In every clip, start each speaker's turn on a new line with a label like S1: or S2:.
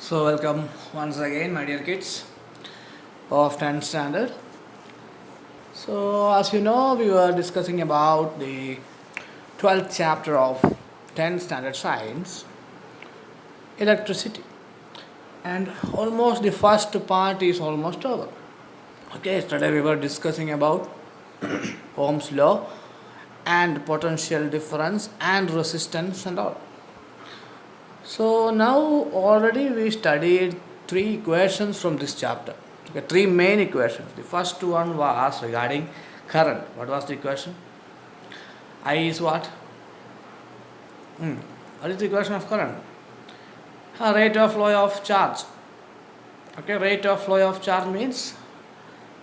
S1: So, welcome once again, my dear kids of 10th standard. So, as you know, we were discussing about the 12th chapter of 10th standard science, electricity, and almost the first part is almost over. Okay, yesterday we were discussing about Ohm's law and potential difference and resistance and all. So now already we studied three equations from this chapter. Okay, three main equations. The first one was regarding current. What was the equation? I is what? What is the equation of current? Rate of flow of charge. Okay, rate of flow of charge means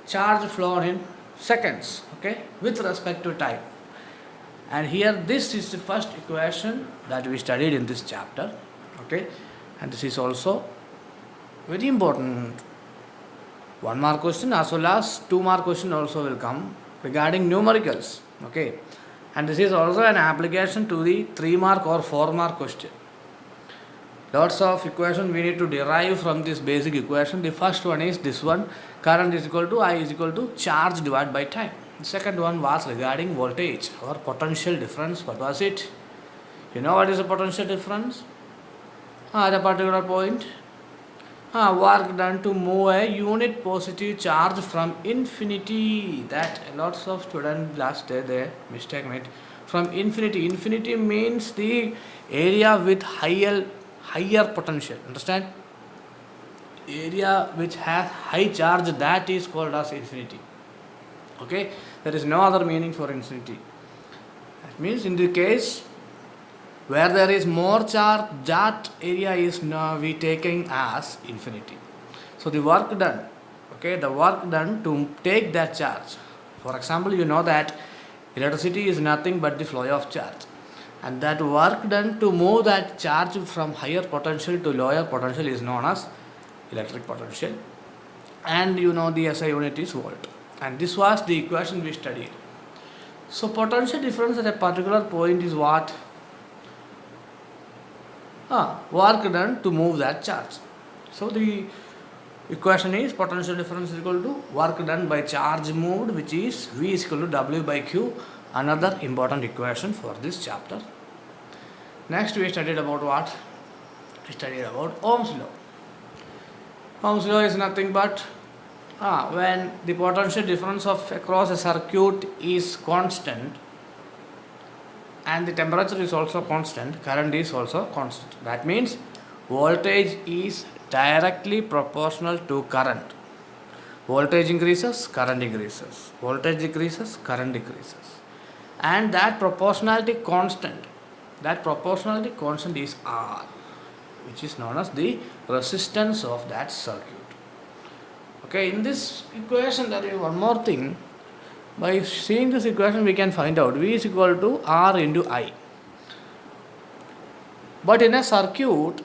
S1: charge flown in seconds. Okay, with respect to time. And here this is the first equation that we studied in this chapter. Okay, and this is also very important 1 mark question as well as 2 mark question also will come regarding numericals. Okay, and this is also an application to the 3 mark or 4 mark question. Lots of equation we need to derive from this basic equation. The first one is this one: current is equal to I is equal to charge divided by time. The second one was regarding voltage or potential difference. What was it? You know what is the potential difference? At a particular point, work done to move a unit positive charge from infinity. That lots of students last day they mistaken it. From infinity. Infinity means the area with higher potential. Understand? Area which has high charge, that is called as infinity. Okay? There is no other meaning for infinity. That means in the case where there is more charge, that area is now we taking as infinity. So the work done, okay, the work done to take that charge. For example, you know that electricity is nothing but the flow of charge, and that work done to move that charge from higher potential to lower potential is known as electric potential. And you know the SI unit is volt. And this was the equation we studied. So potential difference at a particular point is what? Work done to move that charge. So the equation is potential difference is equal to work done by charge moved, which is V is equal to W by Q. Another important equation for this chapter. Next we studied about what? We studied about Ohm's law. Ohm's law is nothing but when the potential difference of across a circuit is constant and the temperature is also constant, current is also constant. That means voltage is directly proportional to current. Voltage increases, current increases. Voltage decreases, current decreases. And that proportionality constant is R, which is known as the resistance of that circuit. Okay, in this equation there is one more thing. By seeing this equation we can find out V is equal to R into I. But in a circuit,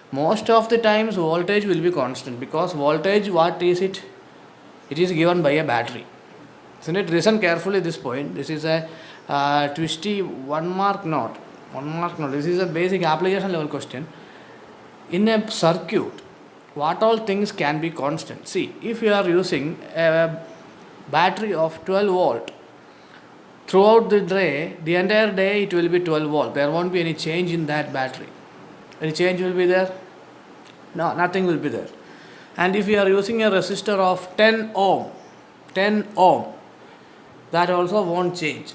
S1: most of the times voltage will be constant, because voltage, what is it? It is given by a battery. Isn't it? Listen carefully this point. This is a twisty 1 mark note. 1 mark note. This is a basic application level question. In a circuit, what all things can be constant? See, if you are using a battery of 12 volt, throughout the day, the entire day it will be 12 volt. There won't be any change in that battery. Any change will be there? No, nothing will be there. And if you are using a resistor of 10 ohm, that also won't change.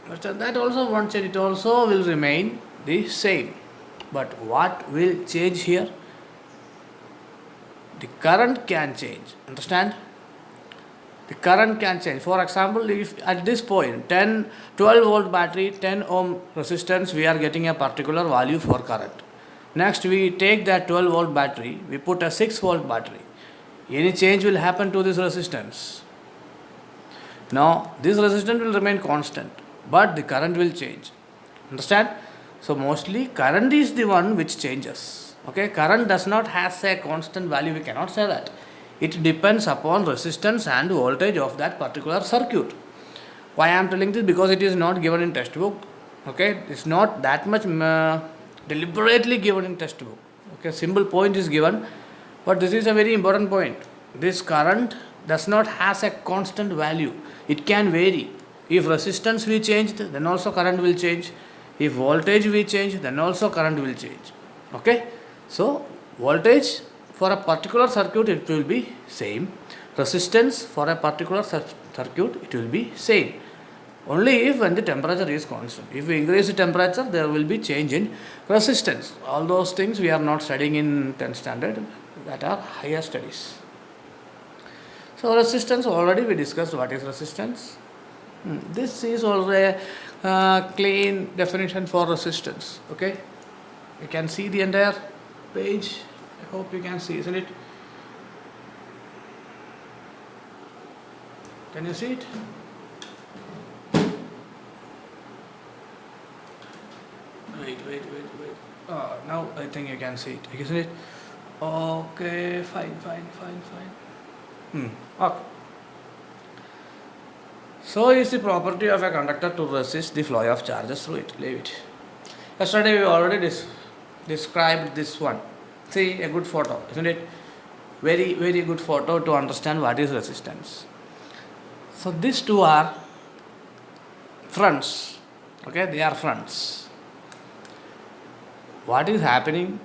S1: That also won't change. It also will remain the same. But what will change here? The current can change. Understand? The current can change. For example, if at this point 12 volt battery, 10 ohm resistance, we are getting a particular value for current. Next we take that 12 volt battery, we put a 6 volt battery. Any change will happen to this resistance? No, this resistance will remain constant, but the current will change. Understand? So mostly current is the one which changes. Okay, current does not have a constant value, we cannot say that. It depends upon resistance and voltage of that particular circuit. Why I am telling this? Because it is not given in textbook. Okay, it's not that much deliberately given in textbook. Okay. Okay, simple point is given, but this is a very important point. This current does not has a constant value. It can vary. If resistance we changed, then also current will change. If voltage we change, then also current will change. Okay, so voltage for a particular circuit it will be same. Resistance for a particular circuit it will be same. Only if when the temperature is constant. If we increase the temperature, there will be change in resistance. All those things we are not studying in 10th standard. That are higher studies. So resistance, already we discussed what is resistance. This is also a clean definition for resistance. Okay, you can see the entire page. I hope you can see, isn't it? Can you see it? Wait. Now I think you can see it, isn't it? Okay, fine. Okay. So is the property of a conductor to resist the flow of charges through it. Leave it. Yesterday we already described this one. See, a good photo, isn't it? Very, very good photo to understand what is resistance. So these two are fronts. Okay, they are fronts. What is happening?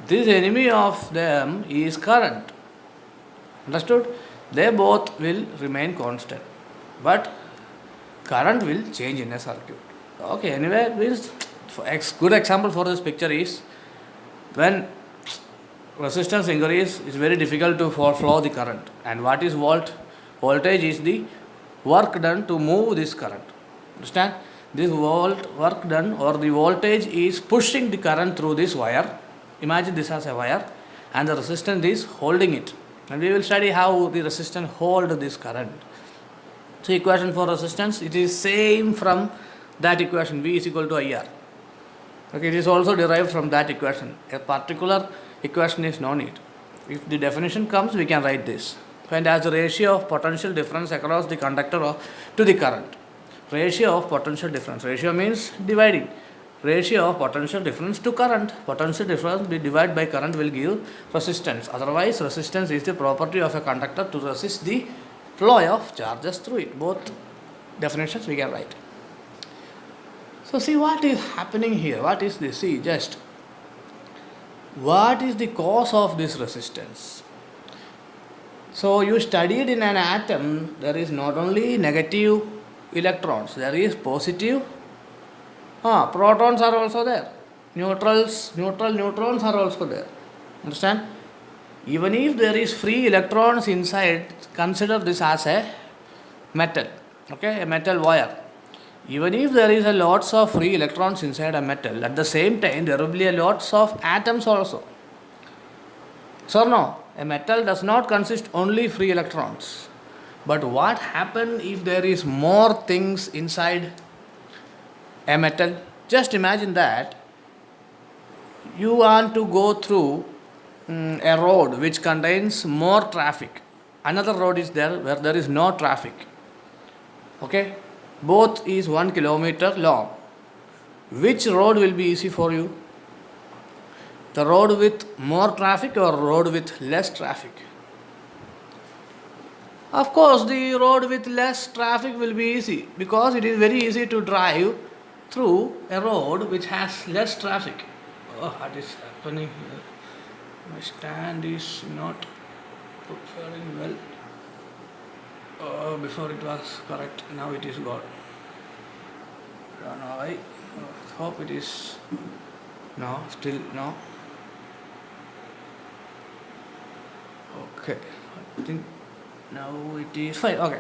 S1: This enemy of them is current. Understood? They both will remain constant, but current will change in a circuit. Okay, anyway, good example for this picture is when resistance increase, it's very difficult to flow the current. And what is voltage is the work done to move this current. Understand? This work done or the voltage is pushing the current through this wire. Imagine this as a wire and the resistance is holding it. And we will study how the resistance hold this current. So equation for resistance, it is same from that equation, V is equal to IR. Okay, it is also derived from that equation. A particular equation is no need. If the definition comes, we can write this. Find as the ratio of potential difference across the conductor to the current. Ratio of potential difference. Ratio means dividing. Ratio of potential difference to current. Potential difference divided by current will give resistance. Otherwise, resistance is the property of a conductor to resist the flow of charges through it. Both definitions we can write. So see what is happening here. What is this? See just what is the cause of this resistance? So you studied in an atom there is not only negative electrons, there is positive protons are also there. Neutrons are also there. Understand? Even if there is free electrons inside, consider this as a metal. Okay, a metal wire. Even if there is a lots of free electrons inside a metal, at the same time there will be a lots of atoms also. So no, a metal does not consist only free electrons. But what happens if there is more things inside a metal? Just imagine that you want to go through a road which contains more traffic. Another road is there where there is no traffic. Okay? Both is 1 kilometer long. Which road will be easy for you? The road with more traffic or road with less traffic? Of course, the road with less traffic will be easy because it is very easy to drive through a road which has less traffic. Oh, what is happening here? My stand is not preparing well. Oh, before it was correct, now it is gone. I don't know why. Hope it is. No, still no. Okay, I think now it is fine. Okay.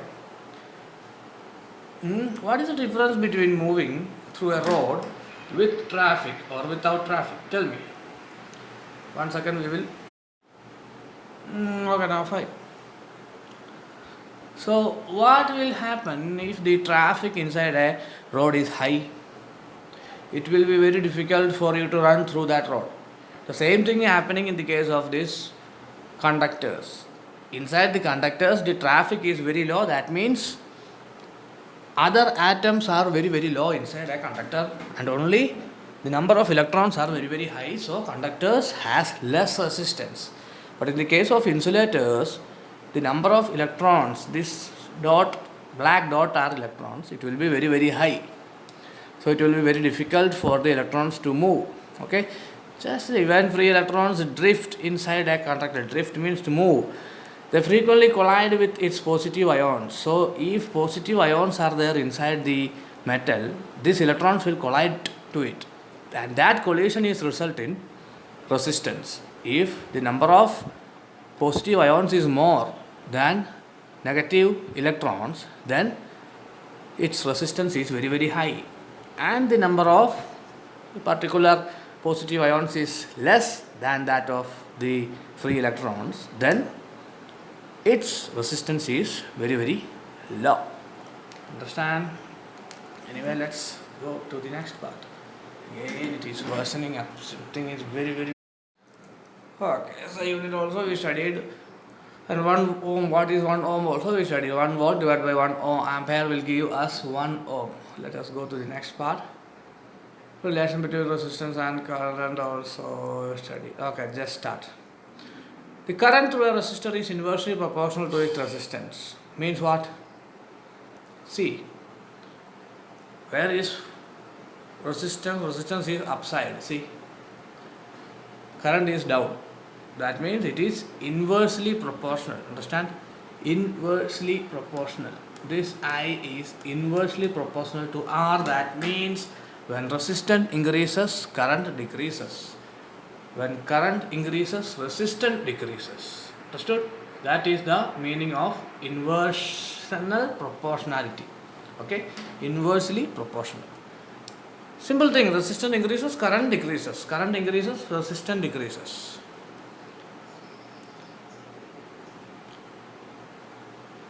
S1: What is the difference between moving through a road with traffic or without traffic? Tell me. 1 second, we will. Okay, now fine. So, what will happen if the traffic inside a road is high? It will be very difficult for you to run through that road. The same thing is happening in the case of these conductors. Inside the conductors, the traffic is very low. That means other atoms are very, very low inside a conductor, and only the number of electrons are very very high, so conductors has less resistance. But in the case of insulators, the number of electrons, this dot, black dot are electrons, it will be very very high. So it will be very difficult for the electrons to move. Okay, just when free electrons drift inside a conductor, drift means to move, they frequently collide with its positive ions. So if positive ions are there inside the metal, these electrons will collide to it, and that collision is result in resistance. If the number of positive ions is more than negative electrons, then its resistance is very very high, and the number of particular positive ions is less than that of the free electrons, then its resistance is very very low. Understand? Anyway, let's go to the next part. Again, it is worsening up. Something is very very. Okay, so unit also we studied, and 1 ohm. What is 1 ohm? Also we studied. 1 volt divided by 1 ohm ampere will give us 1 ohm. Let us go to the next part. Relation between resistance and current also study. Okay, just start. The current through a resistor is inversely proportional to its resistance. Means what? See, where is resistance? Resistance is upside. See, current is down. That means it is inversely proportional. Understand? Inversely proportional. This I is inversely proportional to R. That means when resistance increases, current decreases. When current increases, resistance decreases. Understood? That is the meaning of inversional proportionality. Okay? Inversely proportional. Simple thing, resistance increases, current decreases. Current increases, resistance decreases.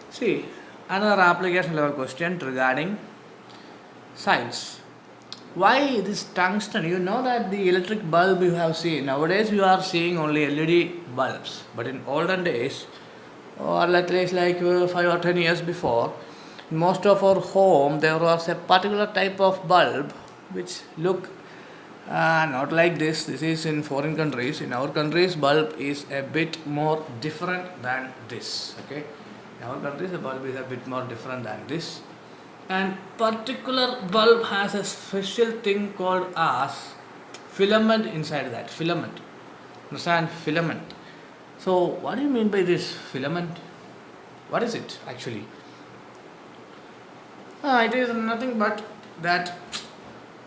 S1: See, another application level question regarding science. Why this tungsten? You know that the electric bulb you have seen. Nowadays you are seeing only LED bulbs. But in olden days, or at least like 5 or 10 years before, in most of our home there was a particular type of bulb which look not like this. This is in foreign countries. In our countries, bulb is a bit more different than this. Okay, in our countries the bulb is a bit more different than this. And particular bulb has a special thing called as filament inside that. Filament. Understand? Filament. So what do you mean by this filament? What is it actually? It is nothing but that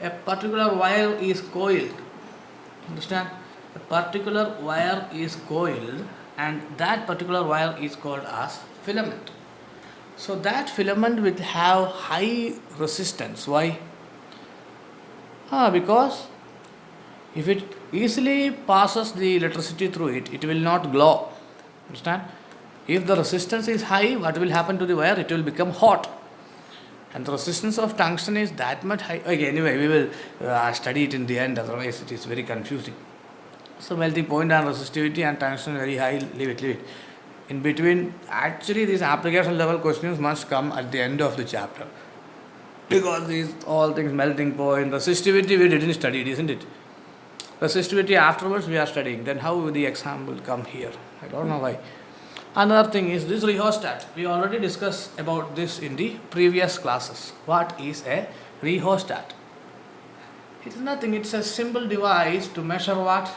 S1: a particular wire is coiled. Understand? A particular wire is coiled, and that particular wire is called as filament. So that filament will have high resistance. Why? Because if it easily passes the electricity through it, it will not glow. Understand? If the resistance is high, what will happen to the wire? It will become hot. And the resistance of tungsten is that much high. Okay, anyway, we will study it in the end, otherwise it is very confusing. So melting point and resistivity and tungsten very high, leave it. In between, actually these application level questions must come at the end of the chapter. Because these all things, melting point, resistivity we didn't study it, isn't it? Resistivity afterwards we are studying. Then how will the exam will come here? I don't know why. Another thing is this rheostat. We already discussed about this in the previous classes. What is a rheostat? It is nothing, it's a simple device to measure what?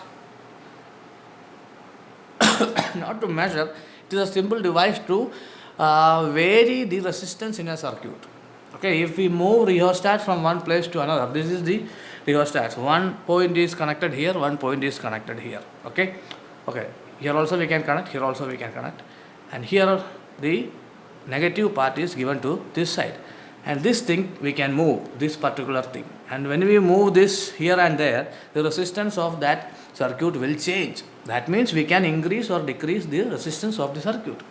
S1: Not to measure, it is a simple device to vary the resistance in a circuit. Okay, if we move rheostat from one place to another, this is the rheostat. One point is connected here, one point is connected here. Okay, here also we can connect, here also we can connect, and here the negative part is given to this side, and this thing we can move, this particular thing, and when we move this here and there, the resistance of that circuit will change. That means we can increase or decrease the resistance of the circuit.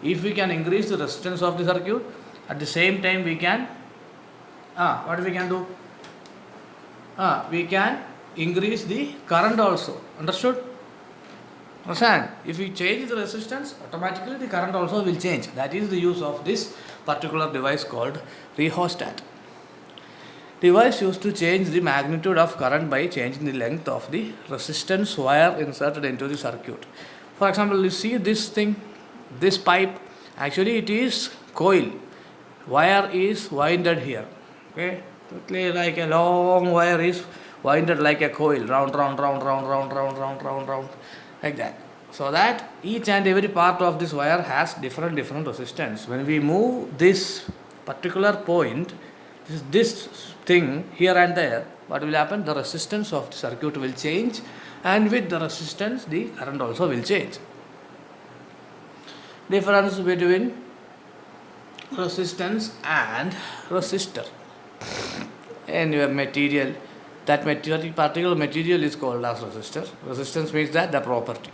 S1: If we can increase the resistance of the circuit, at the same time we can what we can do? We can increase the current also. Understood? Understand? If we change the resistance, automatically the current also will change. That is the use of this particular device called rheostat. Device used to change the magnitude of current by changing the length of the resistance wire inserted into the circuit. For example, you see this thing, this pipe, actually it is coil. Wire is winded here. Okay, totally like a long wire is winded like a coil, round, round, round, round, round, round, round, round, round, like that. So that each and every part of this wire has different resistance. When we move this particular point, this thing here and there, what will happen? The resistance of the circuit will change, and with the resistance, the current also will change. Difference between resistance and resistor. And your material, that particular material is called as resistor. Resistance means that the property.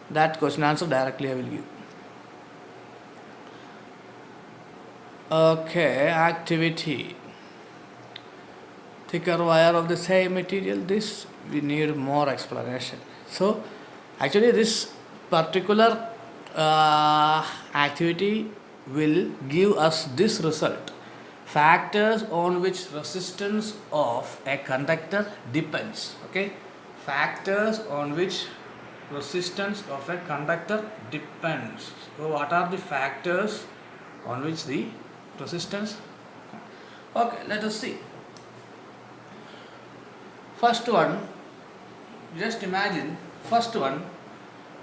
S1: That question answer directly I will give. Okay, activity. Thicker wire of the same material. This we need more explanation. So, actually, this particular activity will give us this result. Factors on which resistance of a conductor depends. Okay, factors on which resistance of a conductor depends. So, what are the factors on which the resistance? Okay, let us see. First one, just imagine, first one,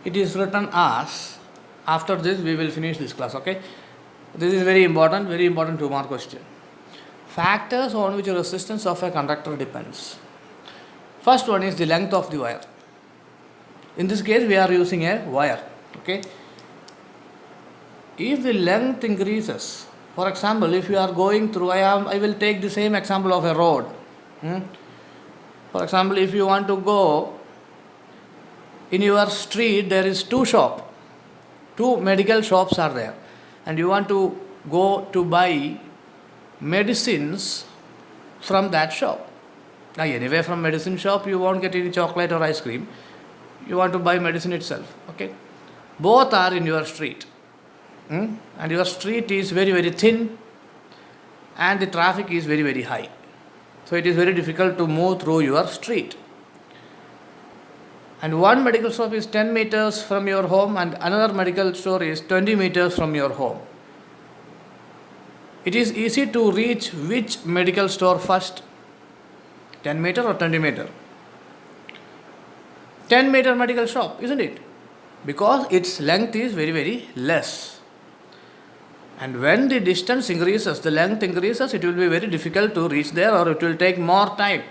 S1: it is written as, after this we will finish this class, okay? This is very important 2-mark question. Factors on which resistance of a conductor depends. First one is the length of the wire. In this case we are using a wire, okay? If the length increases, for example, if you are going through, I will take the same example of a road. For example, if you want to go in your street, there is two medical shops are there, and you want to go to buy medicines from that shop. Now, anyway, from medicine shop you won't get any chocolate or ice cream. You want to buy medicine itself. Okay, both are in your street, and your street is very thin, and the traffic is very high. So it is very difficult to move through your street. And one medical shop is 10 meters from your home, and another medical store is 20 meters from your home. It is easy to reach which medical store first? 10 meter or 20 meter? 10 meter medical shop, isn't it? Because its length is very less. And when the distance increases, the length increases, it will be very difficult to reach there, or it will take more time.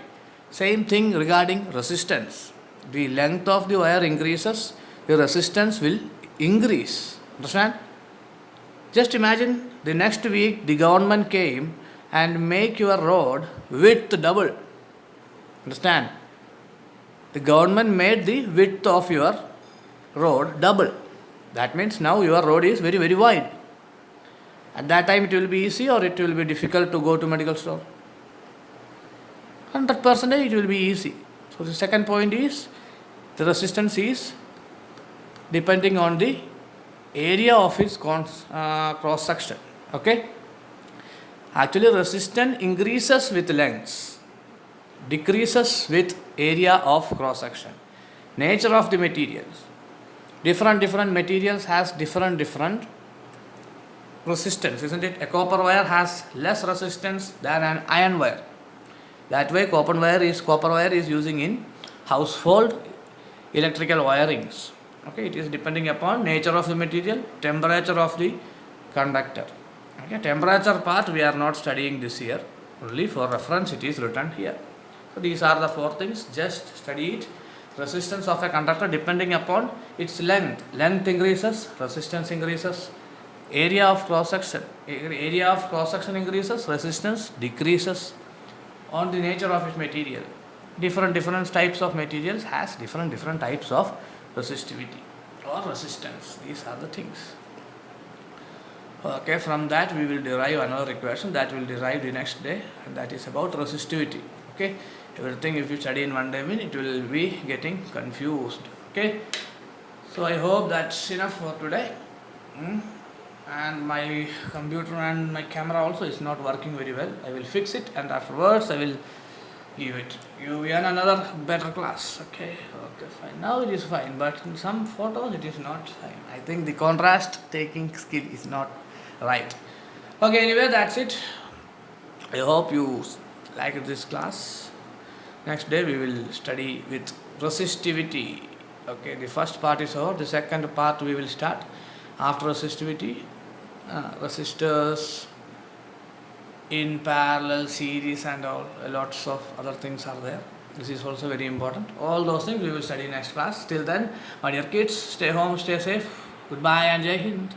S1: Same thing regarding resistance. The length of the wire increases, the resistance will increase. Understand? Just imagine the next week the government came and make your road width double. Understand? The government made the width of your road double. That means now your road is very wide. At that time it will be easy or it will be difficult to go to medical store? 100% it will be easy. So the second point is the resistance is depending on the area of its cross section. Okay? Actually resistance increases with lengths, decreases with area of cross section. Nature of the materials. Different materials has different resistance, isn't it? A copper wire has less resistance than an iron wire. That way copper wire is using in household electrical wirings. Okay, it is depending upon nature of the material, temperature of the conductor. Okay, temperature part we are not studying this year. Only for reference it is written here. So these are the 4 things. Just study it. Resistance of a conductor depending upon its length. Length increases, resistance increases. Area of cross section increases, resistance decreases. On the nature of its material, different types of materials has different types of resistivity or resistance. These are the things. Okay, from that we will derive another equation that will derive the next day, and that is about resistivity. Okay, everything if you study in one day, it will be getting confused. Okay, so I hope that's enough for today. and my computer and my camera also is not working very well. I will fix it, and afterwards I will give it you in another better class. Okay, fine. Now it is fine, but in some photos it is not fine. I think the contrast taking skill is not right. Okay, anyway, that's it. I hope you liked this class. Next day we will study with resistivity. Okay, the first part is over. The second part we will start after resistivity. Resistors in parallel, series, and all lots of other things are there. This is also very important. All those things we will study next class. Till then, my dear kids, stay home, stay safe. Goodbye and Jai Hind.